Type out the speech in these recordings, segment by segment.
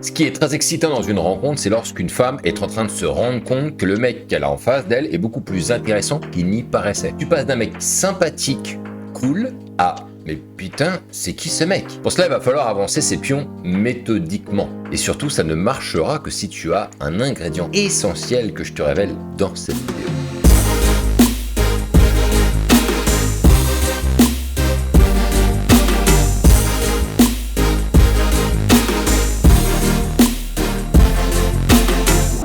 Ce qui est très excitant dans une rencontre, c'est lorsqu'une femme est en train de se rendre compte que le mec qu'elle a en face d'elle est beaucoup plus intéressant qu'il n'y paraissait. Tu passes d'un mec sympathique, cool, à mais putain, c'est qui ce mec? Pour cela, il va falloir avancer ses pions méthodiquement. Et surtout, ça ne marchera que si tu as un ingrédient essentiel que je te révèle dans cette vidéo.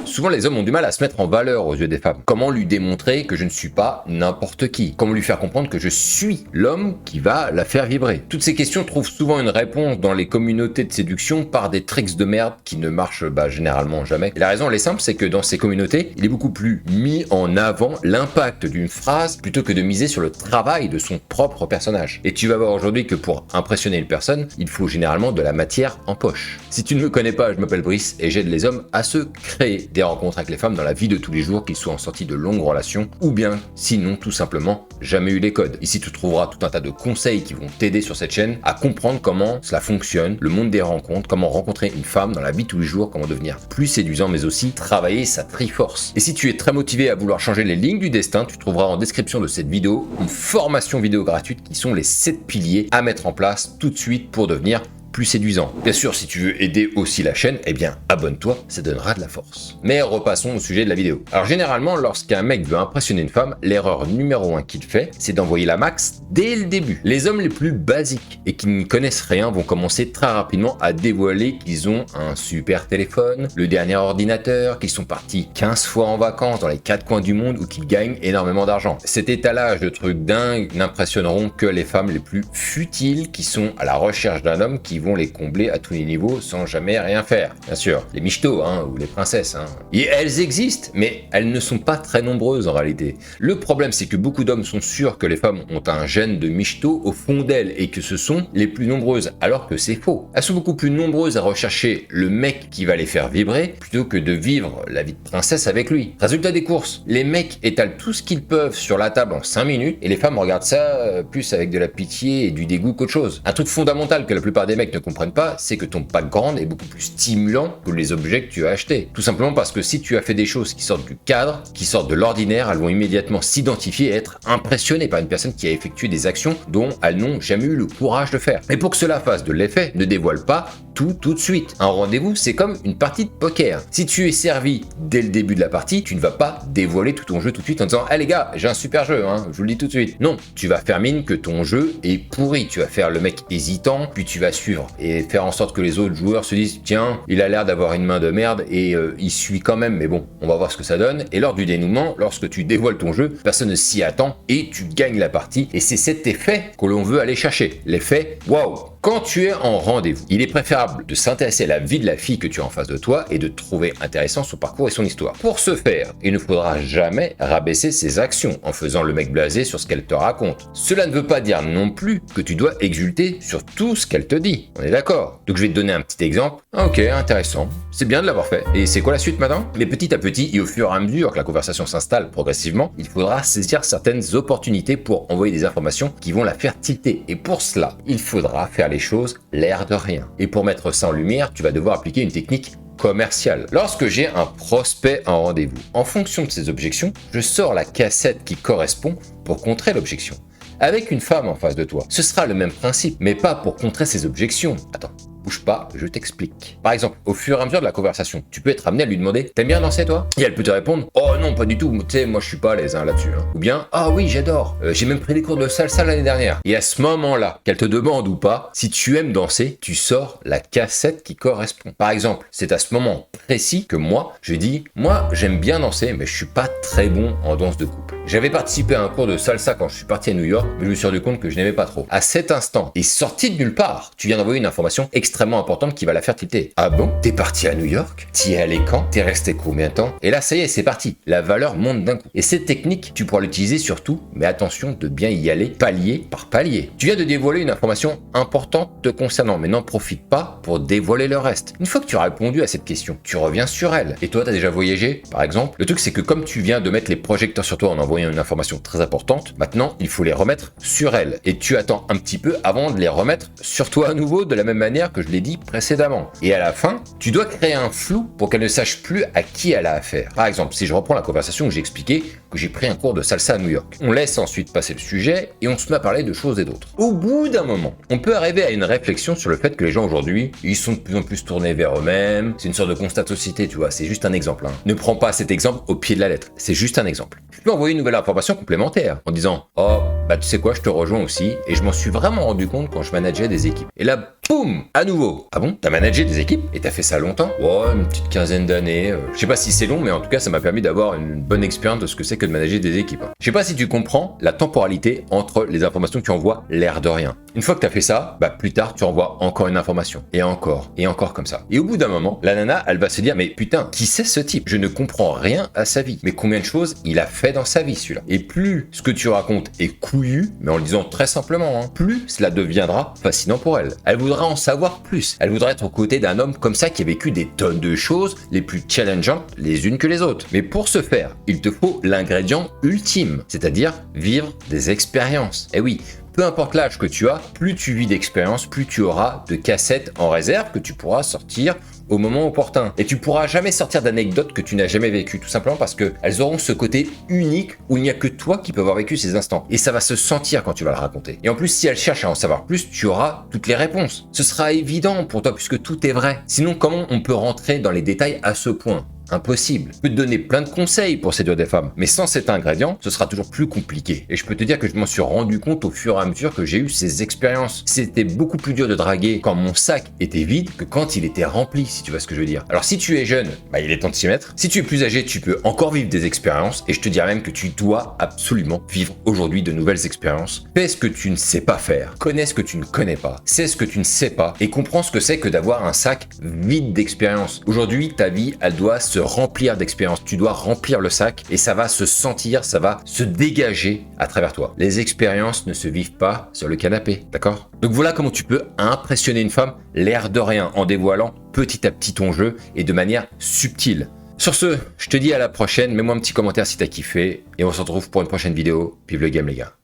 Souvent, les hommes ont du mal à se mettre en valeur aux yeux des femmes. Comment lui démontrer que je ne suis pas n'importe qui? Comment lui faire comprendre que je suis l'homme qui va la faire vibrer? Toutes ces questions trouvent souvent une réponse dans les communautés de séduction par des tricks de merde qui ne marchent généralement jamais. Et la raison, elle est simple, c'est que dans ces communautés, il est beaucoup plus mis en avant l'impact d'une phrase plutôt que de miser sur le travail de son propre personnage. Et tu vas voir aujourd'hui que pour impressionner une personne, il faut généralement de la matière en poche. Si tu ne me connais pas, je m'appelle Brice et j'aide les hommes à se créer des rencontres avec les femmes dans la vie de tous les jours, qu'ils soient en sortie de longues relations ou bien, sinon, tout simplement, jamais eu les codes. Ici, tu trouveras tout un tas de conseils qui vont t'aider sur cette chaîne à comprendre comment cela fonctionne, le monde des rencontres, comment rencontrer une femme dans la vie de tous les jours, comment devenir plus séduisant, mais aussi travailler sa triforce. Et si tu es très motivé à vouloir changer les lignes du destin, tu trouveras en description de cette vidéo une formation vidéo gratuite qui sont les 7 piliers à mettre en place tout de suite pour devenir plus séduisant. Bien sûr, si tu veux aider aussi la chaîne, eh bien abonne-toi, ça donnera de la force. Mais repassons au sujet de la vidéo. Alors généralement, lorsqu'un mec veut impressionner une femme, l'erreur numéro 1 qu'il fait, c'est d'envoyer la max dès le début. Les hommes les plus basiques et qui n'y connaissent rien vont commencer très rapidement à dévoiler qu'ils ont un super téléphone, le dernier ordinateur, qu'ils sont partis 15 fois en vacances dans les 4 coins du monde ou qu'ils gagnent énormément d'argent. Cet étalage de trucs dingues n'impressionneront que les femmes les plus futiles qui sont à la recherche d'un homme qui vont les combler à tous les niveaux sans jamais rien faire. Bien sûr, les michtos ou les princesses. Et elles existent, mais elles ne sont pas très nombreuses en réalité. Le problème, c'est que beaucoup d'hommes sont sûrs que les femmes ont un gène de michto au fond d'elles et que ce sont les plus nombreuses, alors que c'est faux. Elles sont beaucoup plus nombreuses à rechercher le mec qui va les faire vibrer plutôt que de vivre la vie de princesse avec lui. Résultat des courses, les mecs étalent tout ce qu'ils peuvent sur la table en 5 minutes et les femmes regardent ça plus avec de la pitié et du dégoût qu'autre chose. Un truc fondamental que la plupart des mecs ne comprennent pas, c'est que ton background est beaucoup plus stimulant que les objets que tu as achetés. Tout simplement parce que si tu as fait des choses qui sortent du cadre, qui sortent de l'ordinaire, elles vont immédiatement s'identifier et être impressionnées par une personne qui a effectué des actions dont elles n'ont jamais eu le courage de faire. Et pour que cela fasse de l'effet, ne dévoile pas tout de suite. Un rendez-vous, c'est comme une partie de poker. Si tu es servi dès le début de la partie, tu ne vas pas dévoiler tout ton jeu tout de suite en disant « Ah les gars, j'ai un super jeu, je vous le dis tout de suite. » Non, tu vas faire mine que ton jeu est pourri. Tu vas faire le mec hésitant, puis tu vas suivre et faire en sorte que les autres joueurs se disent « Tiens, il a l'air d'avoir une main de merde et il suit quand même, mais bon, on va voir ce que ça donne. » Et lors du dénouement, lorsque tu dévoiles ton jeu, personne ne s'y attend et tu gagnes la partie. Et c'est cet effet que l'on veut aller chercher. L'effet « Waouh !» Quand tu es en rendez-vous, il est préférable de s'intéresser à la vie de la fille que tu as en face de toi et de trouver intéressant son parcours et son histoire. Pour ce faire, il ne faudra jamais rabaisser ses actions en faisant le mec blasé sur ce qu'elle te raconte. Cela ne veut pas dire non plus que tu dois exulter sur tout ce qu'elle te dit. On est d'accord? Donc je vais te donner un petit exemple. Ok, intéressant. C'est bien de l'avoir fait. Et c'est quoi la suite maintenant? Mais petit à petit et au fur et à mesure que la conversation s'installe progressivement, il faudra saisir certaines opportunités pour envoyer des informations qui vont la faire tilter. Et pour cela, il faudra faire les choses l'air de rien. Et pour mettre ça en lumière, tu vas devoir appliquer une technique commerciale. Lorsque j'ai un prospect en rendez-vous, en fonction de ses objections, je sors la cassette qui correspond pour contrer l'objection. Avec une femme en face de toi, ce sera le même principe, mais pas pour contrer ses objections. Attends. Bouge pas, je t'explique. Par exemple, au fur et à mesure de la conversation, tu peux être amené à lui demander « T'aimes bien danser toi ?» Et elle peut te répondre « Oh non, pas du tout, tu sais, moi je suis pas à l'aise là-dessus. » Ou bien « Ah oui, j'adore, j'ai même pris des cours de salsa l'année dernière. » Et à ce moment-là, qu'elle te demande ou pas, si tu aimes danser, tu sors la cassette qui correspond. Par exemple, c'est à ce moment précis que moi, je dis « Moi, j'aime bien danser, mais je suis pas très bon en danse de couple. » J'avais participé à un cours de salsa quand je suis parti à New York, mais je me suis rendu compte que je n'aimais pas trop. À cet instant, et sorti de nulle part, tu viens d'envoyer une information extrêmement importante qui va la faire tilter. Ah bon? T'es parti à New York? T'y es allé quand? T'es resté combien de temps? Et là, ça y est, c'est parti. La valeur monte d'un coup. Et cette technique, tu pourras l'utiliser surtout, mais attention de bien y aller palier par palier. Tu viens de dévoiler une information importante te concernant, mais n'en profite pas pour dévoiler le reste. Une fois que tu as répondu à cette question, tu reviens sur elle. Et toi, t'as déjà voyagé, par exemple? Le truc, c'est que comme tu viens de mettre les projecteurs sur toi en envoyant une information très importante, maintenant, il faut les remettre sur elle. Et tu attends un petit peu avant de les remettre sur toi à nouveau, de la même manière que je l'ai dit précédemment. Et à la fin, tu dois créer un flou pour qu'elle ne sache plus à qui elle a affaire. Par exemple, si je reprends la conversation où j'ai expliqué que j'ai pris un cours de salsa à New York, on laisse ensuite passer le sujet et on se met à parler de choses et d'autres. Au bout d'un moment, on peut arriver à une réflexion sur le fait que les gens aujourd'hui, ils sont de plus en plus tournés vers eux-mêmes. C'est une sorte de constat de société, tu vois, c'est juste un exemple. Ne prends pas cet exemple au pied de la lettre, c'est juste un exemple. Tu peux envoyer une nouvelle information complémentaire en disant « Oh, bah tu sais quoi, je te rejoins aussi et je m'en suis vraiment rendu compte quand je manageais des équipes. » Et là, boum, à nouveau. Ah bon, t'as managé des équipes et t'as fait ça longtemps? Ouais, une petite quinzaine d'années. Je sais pas si c'est long, mais en tout cas, ça m'a permis d'avoir une bonne expérience de ce que c'est que de manager des équipes. Je sais pas si tu comprends la temporalité entre les informations que tu envoies, l'air de rien. Une fois que t'as fait ça, bah plus tard, tu envoies encore une information. Et encore comme ça. Et au bout d'un moment, la nana, elle va se dire, mais putain, qui c'est ce type? Je ne comprends rien à sa vie. Mais combien de choses il a fait dans sa vie, celui-là? Et plus ce que tu racontes est couillu, mais en le disant très simplement, plus cela deviendra fascinant pour elle. Elle voudra en savoir plus. Elle voudra être aux côtés d'un homme comme ça qui a vécu des tonnes de choses les plus challengeantes les unes que les autres. Mais pour ce faire, il te faut l'ingrédient ultime, c'est-à-dire vivre des expériences. Et oui, peu importe l'âge que tu as, plus tu vis d'expériences, plus tu auras de cassettes en réserve que tu pourras sortir au moment opportun. Et tu pourras jamais sortir d'anecdotes que tu n'as jamais vécues, tout simplement parce qu'elles auront ce côté unique où il n'y a que toi qui peux avoir vécu ces instants. Et ça va se sentir quand tu vas le raconter. Et en plus, si elle cherche à en savoir plus, tu auras toutes les réponses. Ce sera évident pour toi puisque tout est vrai. Sinon, comment on peut rentrer dans les détails à ce point ? Impossible. Je peux te donner plein de conseils pour séduire des femmes, mais sans cet ingrédient, ce sera toujours plus compliqué. Et je peux te dire que je m'en suis rendu compte au fur et à mesure que j'ai eu ces expériences. C'était beaucoup plus dur de draguer quand mon sac était vide que quand il était rempli, si tu vois ce que je veux dire. Alors si tu es jeune, il est temps de s'y mettre. Si tu es plus âgé, tu peux encore vivre des expériences, et je te dirais même que tu dois absolument vivre aujourd'hui de nouvelles expériences. Fais ce que tu ne sais pas faire, connais ce que tu ne connais pas, sais ce que tu ne sais pas, et comprends ce que c'est que d'avoir un sac vide d'expériences. Aujourd'hui, ta vie, elle doit se remplir d'expériences. Tu dois remplir le sac et ça va se sentir, ça va se dégager à travers toi. Les expériences ne se vivent pas sur le canapé, d'accord? Donc voilà comment tu peux impressionner une femme l'air de rien en dévoilant petit à petit ton jeu et de manière subtile. Sur ce, je te dis à la prochaine, mets-moi un petit commentaire si t'as kiffé et on se retrouve pour une prochaine vidéo. Vive le game les gars.